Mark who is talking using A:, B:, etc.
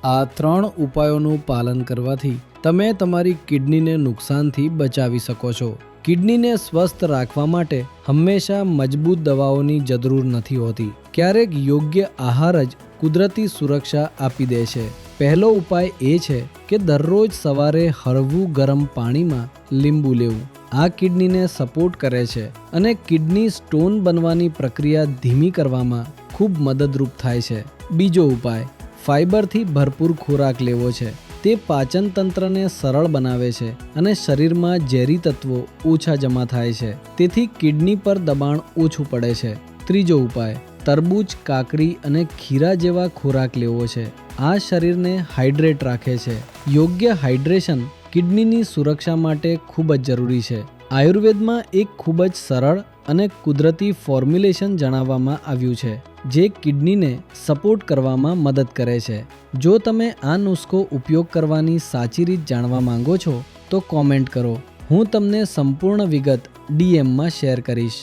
A: આ 3 ઉપાયોનું પાલન કરવાથી તમે તમારી કિડનીને નુકસાનથી બચાવી શકો છો. કિડનીને સ્વસ્થ રાખવા માટે હંમેશા મજબૂત દવાઓની જરૂર નથી હોતી. ક્યારેક યોગ્ય આહાર જ કુદરતી સુરક્ષા આપી દે છે. પહેલો ઉપાય એ છે કે દરરોજ સવારે હળવું ગરમ પાણીમાં લીંબુ લેવું. આ કિડનીને સપોર્ટ કરે છે અને કિડની સ્ટોન બનવાની પ્રક્રિયા ધીમી કરવામાં ખૂબ મદદરૂપ થાય છે. બીજો ઉપાય ફાઇબરથી ભરપૂર ખોરાક લેવો છે. તે પાચન તંત્રને સરળ બનાવે છે અને શરીરમાં ઝેરી તત્વો ઓછા જમા થાય છે. તેથી કિડની પર દબાણ ઓછું પડે છે. ત્રીજો ઉપાય તરબૂચ, કાકડી અને ખીરા જેવા ખોરાક લેવો છે. આ શરીરને હાઇડ્રેટ રાખે છે. યોગ્ય હાઇડ્રેશન કિડનીની સુરક્ષા માટે ખૂબ જ જરૂરી છે. આયુર્વેદમાં એક ખૂબ જ સરળ અને કુદરતી ફોર્મ્યુલેશન જણાવવામાં આવ્યું છે જે કિડનીને સપોર્ટ કરવામાં મદદ કરે છે. જો તમે આ નુસ્ખો ઉપયોગ કરવાની સાચી રીત જાણવા માંગો છો તો કોમેન્ટ કરો. હું તમને સંપૂર્ણ વિગત DMમાં શેર કરીશ.